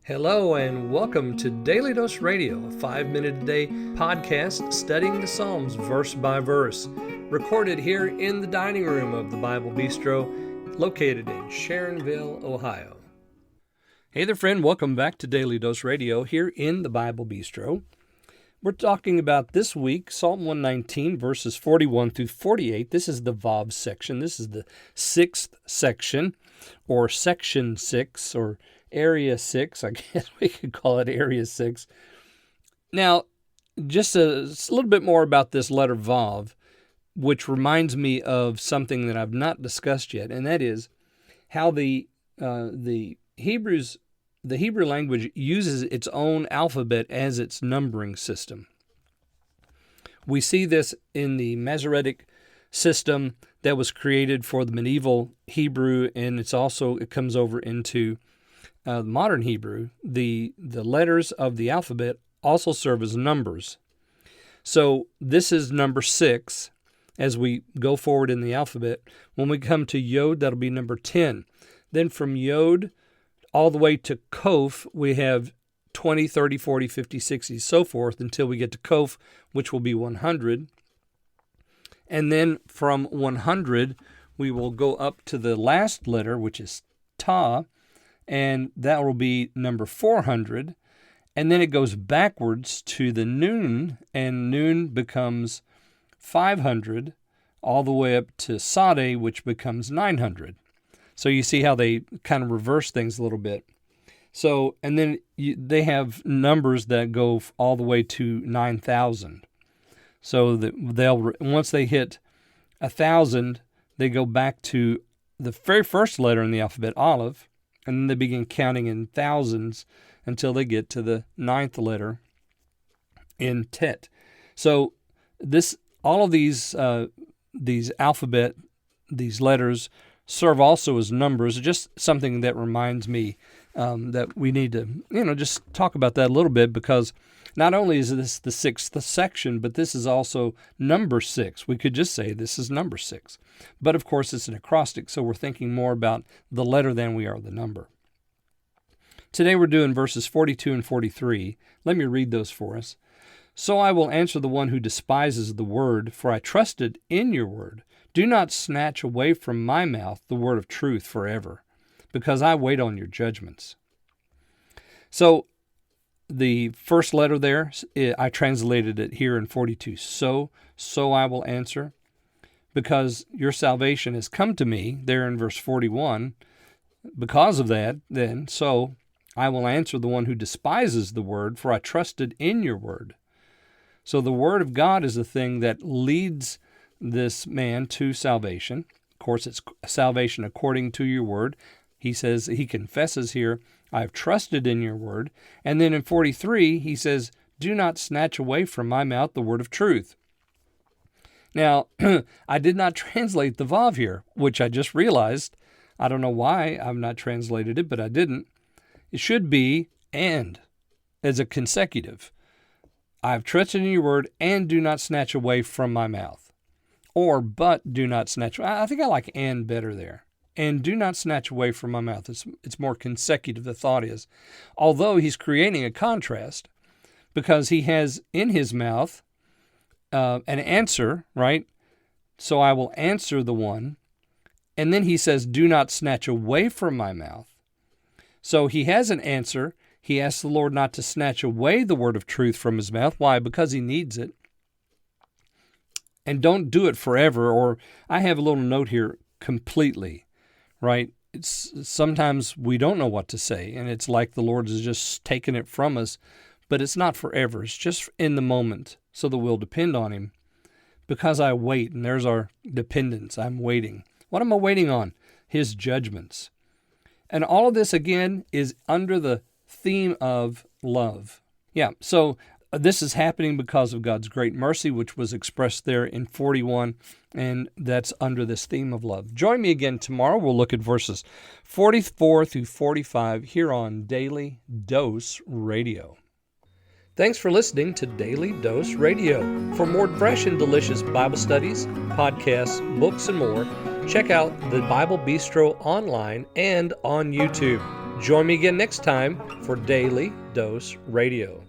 Hello and welcome to Daily Dose Radio, a 5-minute-a-day podcast studying the Psalms verse by verse, recorded here in the dining room of the Bible Bistro, located in Sharonville, Ohio. Hey there, friend. Welcome back to Daily Dose Radio here in the Bible Bistro. We're talking about this week, Psalm 119, verses 41 through 48. This is the Vav section. This is the sixth section, or section 6, or Area 6, I guess we could call it Area 6. Now, just a little bit more about this letter Vav, which reminds me of something that I've not discussed yet, and that is how the Hebrew language uses its own alphabet as its numbering system. We see this in the Masoretic system that was created for the medieval Hebrew, and it comes over into modern Hebrew. The letters of the alphabet also serve as numbers. So this is number 6 as we go forward in the alphabet. When we come to Yod, that'll be number 10. Then from Yod all the way to Kof, we have 20, 30, 40, 50, 60, so forth, until we get to Kof, which will be 100. And then from 100, we will go up to the last letter, which is Ta, and that will be number 400. And then it goes backwards to the Nun, and Nun becomes 500, all the way up to Sade, which becomes 900. So you see how they kind of reverse things a little bit. So, and then they have numbers that go all the way to 9,000. So that once they hit 1,000, they go back to the very first letter in the alphabet, Aleph, and then they begin counting in thousands until they get to the 9th letter in Tet. So all of these alphabet, these letters, serve also as numbers. Just something that reminds me that we need to, just talk about that a little bit, because not only is this the 6th section, but this is also number 6. We could just say this is number 6. But of course, it's an acrostic, so we're thinking more about the letter than we are the number. Today we're doing verses 42 and 43. Let me read those for us. So I will answer the one who despises the word, for I trusted in your word. Do not snatch away from my mouth the word of truth forever, because I wait on your judgments. So the first letter there, I translated it here in 42. So I will answer, because your salvation has come to me, there in verse 41. Because of that, then, so I will answer the one who despises the word, for I trusted in your word. So the word of God is the thing that leads this man to salvation. Of course, it's salvation according to your word. He says, he confesses here, I have trusted in your word. And then in 43, he says, do not snatch away from my mouth the word of truth. Now, I did not translate the Vav here, which I just realized. I don't know why I've not translated it, but I didn't. It should be and, as a consecutive. I have trusted in your word, and do not snatch away from my mouth. Or, but do not snatch. I think I like and better there. And do not snatch away from my mouth. It's more consecutive, the thought is. Although he's creating a contrast, because he has in his mouth an answer, right? So I will answer the one. And then he says, do not snatch away from my mouth. So he has an answer. He asks the Lord not to snatch away the word of truth from his mouth. Why? Because he needs it. And don't do it forever. Or I have a little note here, completely. Right? Sometimes we don't know what to say, and it's like the Lord is just taking it from us, but it's not forever. It's just in the moment, so that we'll depend on him. Because I wait, and there's our dependence. I'm waiting. What am I waiting on? His judgments. And all of this, again, is under the theme of love. Yeah, so this is happening because of God's great mercy, which was expressed there in 41, and that's under this theme of love. Join me again tomorrow. We'll look at verses 44 through 45 here on Daily Dose Radio. Thanks for listening to Daily Dose Radio. For more fresh and delicious Bible studies, podcasts, books, and more, check out the Bible Bistro online and on YouTube. Join me again next time for Daily Dose Radio.